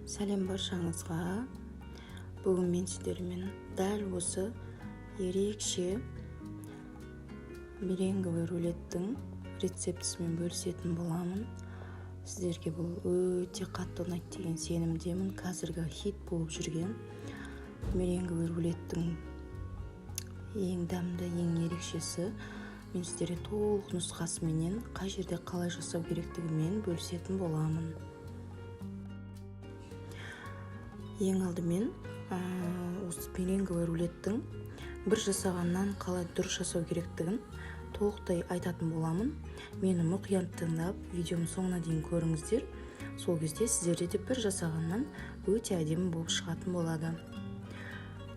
Сәлем баршаңызға. Бүгін мен сіздермен дәл осы ерекше меренговый рулеттің рецептісімен бөлісетін боламын. Сіздерге бұл өте қатты ұнайды деген сенімдемін. Қазіргі хит болып жүрген меренговый рулеттің ең дәмді, ең ерекшесі. Мен сіздерге толық нұсқасыменен қай жерде қалай жасау керектігімен бөлісетін боламын. Ең алдымен осы меренговый рулеттің бір жасағаннан қалай дұрыс жасау керектігін толықтай айтатын боламын. Мені мұқият тыңдап, видеоның соңына дейін көріңіздер. Сол кезде сіздерде де бір жасағаннан өте әдемі болып шығатын болады.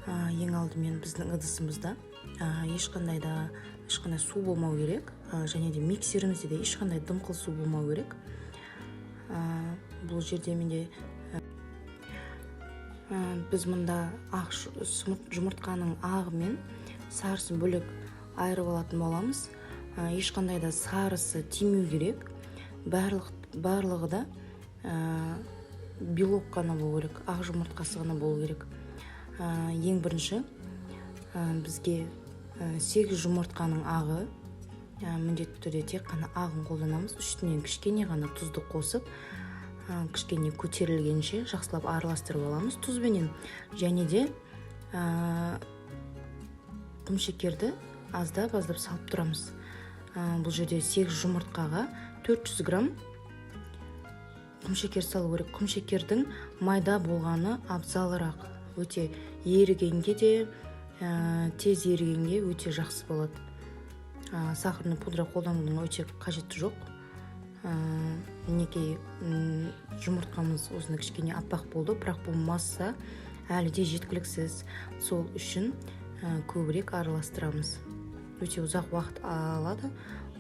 Ең алдымен біздің ыдысымызда ешқандай су болмау керек, және де миксерімізде де ешқандай дымқыл су болмау керек. Бұл жерде менде біз мұнда жұмыртқаның ағы мен сарысын бөлек айырып алатын боламыз. Ешқандай да сарысы тимеу керек. Барлығы да белок қана болу керек, ақ жұмыртқасы ғана болу керек. Ең бірінші бізге 8 жұмыртқаның ағы, міндетті түрде тек қана ағын қолданамыз. Үстінен кішкене ғана тұзды қосып, кішкене көтерілгенше жақсылап араластырып аламыз тұзбенен. Және де құмшекерді аздап салып тұрамыз. Бұл жерде 8 жұмыртқаға 400 грамм құмшекер салу керек. Құмшекердің майда болғаны абзалырақ. Өте ерігенге де, тез ерігенге өте жақсы болады. Сахарный пудра қолданудың өте қажеті жоқ. Мінекей жұмыртқамыз осында кішкене аппақ болды, бірақ бұл масса әлі де жеткіліксіз. Сол үшін көбірек араластырамыз. Өте ұзақ уақыт алады.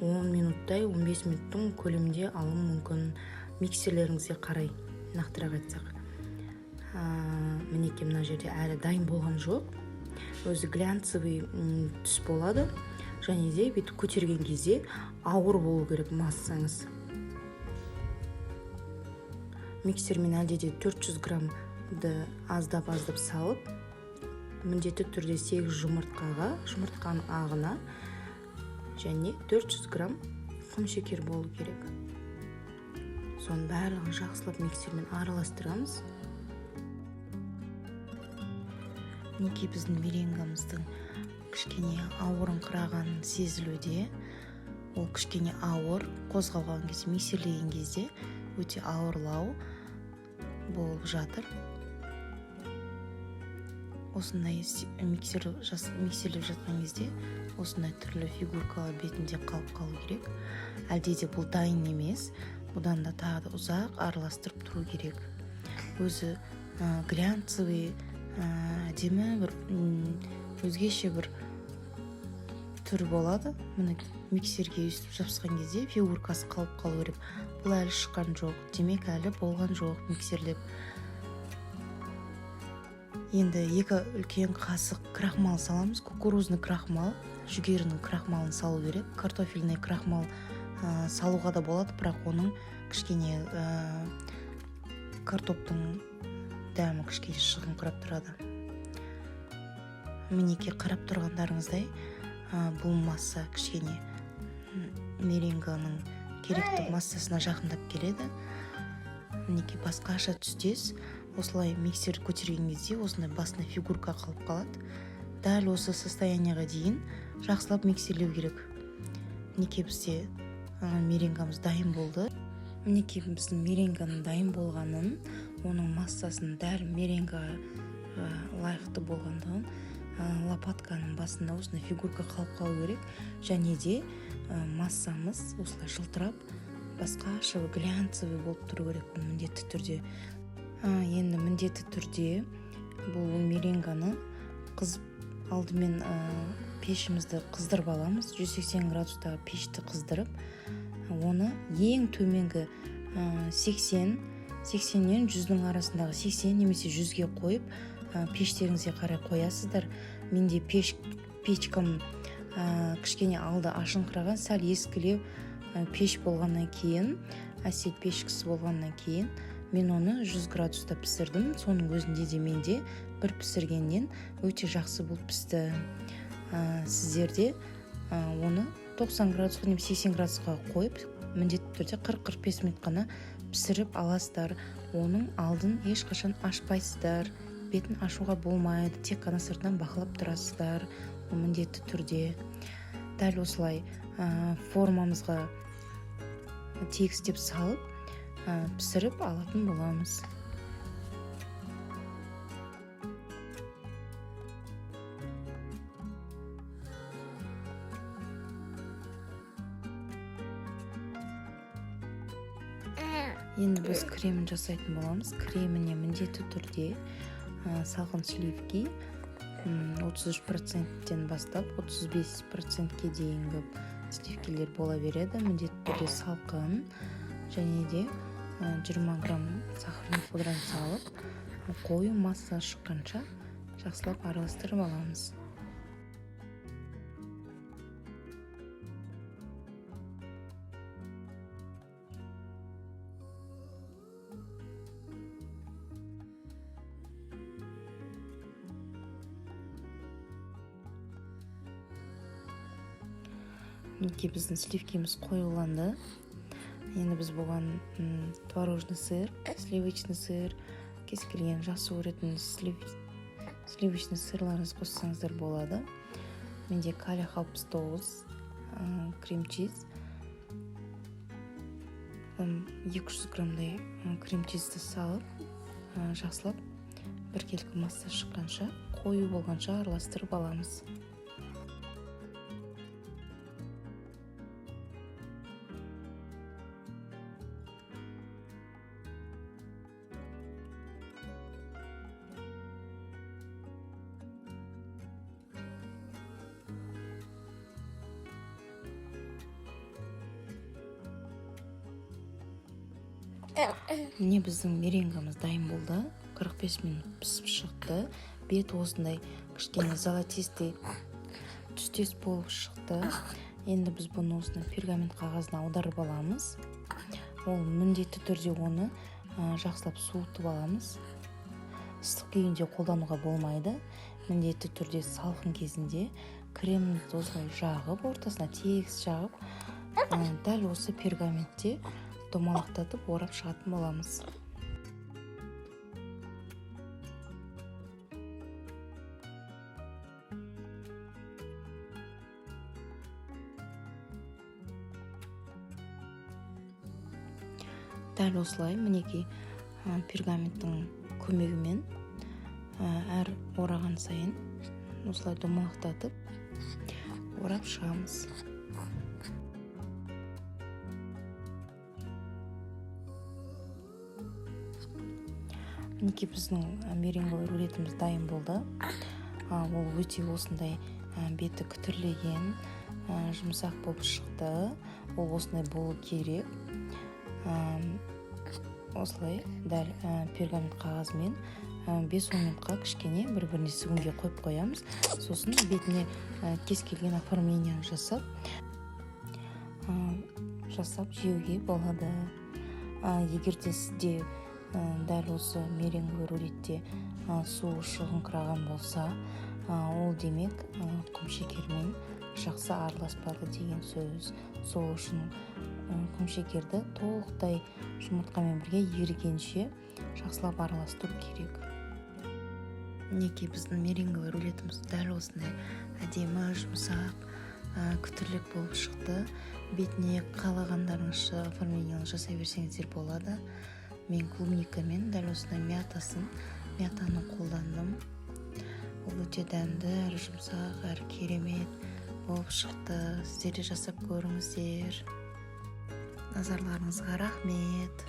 10 минуттай, 15 минуттың көлемінде алуы мүмкін. Миксерлеріңізге қарай, нақтырақ айтсақ. Мінекей мына жерде әлі дайын болған жоқ. Өзі глянцевый түс болады. Және де бүйтіп көтерген кезде ауыр болу керек массаңыз. Миксермен әлде де 400 граммды аздап салып, міндетті түрде 8 жұмыртқаға, жұмыртқаның ағына және 400 грамм құмшекер болу керек. Соның барлығын жақсылап миксермен араластырамыз. Мінекей біздің меренгамыздың кішкене ауырыңқыраған сезілуде. Ол кішкене ауыр, қозғалған кезде, миксерлеген кезде өте ауырлау болып жатыр. Осындай миксерлеп жатқан кезде осындай түрлі фигуркалар бетінде қалу керек. Әлде де бұл дайын емес, бұдан да тағы да ұзақ араластырып тұру керек. Өзі глянцевый, әдемі бір өзгеше бір түр болады. Мұны миксерге өстіп жабысқан кезде фигуркасы қалып қалу керек. Бұл әлі шыққан жоқ, демек әлі болған жоқ миксерлеп. Енді 2 үлкен қасық крахмал саламыз. Кукурузный крахмал, жүгерінің крахмалын салу керек. Картофельный крахмал салуға да болады, бірақ оның кішкене картоптың дәмі кішкене шығыңқырап тұрады. Мінекей қарап тұрғандарыңыздай, бұл масса кішкене меренганың керекті массасына жақындап келеді. Мінекей басқаша түстес. Осылай миксер көтерген кезде осындай басына фигурка қалып қалады. Дәл осы состоянияға дейін жақсылап миксерлеу керек. Мінекей бізде меренгамыз дайын болды. Мінекей біздің меренганың дайын болғанын, оның массасын дәл меренгаға лайықты болғандығын, лопатканың басында осындай фигурка қалып қалу керек. Және де массамыз осылай жылтырап, басқаша глянцевый болып тұру керек. Бұл міндетті түрде. Енді міндетті түрде бұл меренганы алдымен пешімізді қыздырып аламыз. 180 градустағы пешті қыздырып, оны ең төменгі 80-нен 100-дің арасындағы 80 немесе 100-ге қойып, пештеріңізге қарай қоясыздар. Менде печкам кішкене алды ашыңқыраған, сәл ескілеу пеш болғаннан кейін, әсет пешкісі болғаннан кейін мен оны 100 градуста пісірдім. Соның өзінде де менде бір пісіргеннен өте жақсы болып пісті. Сіздерде оны 90 градусқа немесе 80 градусқа қойып, міндетті түрде 40-45 минут қана пісіріп аласыздар. Оның алдын ешқашан ашпайсыздар. Бетін ашуға болмайды, тек қана сыртынан бақылап тұрасыздар. Ол міндетті түрде. Дәл осылай формамызға тегістеп салып пісіріп алатын боламыз. Енді біз кремін жасайтын боламыз. Креміне міндетті түрде салқын сливки 33%-тен бастап 35%-ке дейінгі сливкилер бола береді. Міндетті түрде салқын және де 20 грамм сахарный пудраны салып, қою масса шыққанша жақсылап араластырып аламыз. Мінекей біздің сливкеміз қоюланды. Енді біз бұған творожный сыр, сливочный сыр, кез келген жақсы көретін сливочный сырларыңыз қоссаңыздар болады. Менде калия 69, крем-чиз, 200 граммдай крем-чизді салып, жақсылап біркелкі масса шыққанша, қою болғанша араластырып аламыз. Міне біздің меренгамыз дайын болды. 45 минут пісіп шықты. Бет осындай кішкене золотистый түстес болып шықты. Енді біз бұны осындай пергамент қағазына аударып аламыз. Ол міндетті түрде оны жақсылап суытып аламыз. Ыстық күйінде қолдануға болмайды. Міндетті түрде салқын кезінде кремімізді осылай жағып, ортасына тегіс жағып, дәл осы пергаментте домалақтатып орап шығатын боламыз. Дәл осылай мінекей пергаменттің көмегімен әр ораған сайын осылай домалақтатып орап шығамыз. Мінекей біздің меренговый рулетіміз дайын болды. Ол өте осындай беті күтірлеген, жұмсақ болып шықты. Ол осындай болу керек. Осылай дәл пергамент қағазымен 5-10 минутқа кішкене бір-біріне сігуге қойып қоямыз. Сосын бетіне кез келген оформлениені жасап жеуге болады. Егер де сізде дәл осы меренговый рулетте су шығыңқыраған болса, ол демек құмшекермен жақсы араласпады деген сөз. Сол үшін құмшекерді толықтай жұмыртқамен бірге ерігенше жақсылап араластыру керек. Мінекей біздің меренговый рулетіміз дәл осындай әдемі, жұмсақ, күтірлік болып шықты. Бетіне қалағандарыңызша оформлениені жасай берсеңіздер болады. Мен клубникамен дәл осындай мятаны қолдандым. Ол өте дәмді, әрі жұмсақ, әрі керемет болып шықты. Сіздер де жасап көріңіздер. Назарларыңызға рахмет.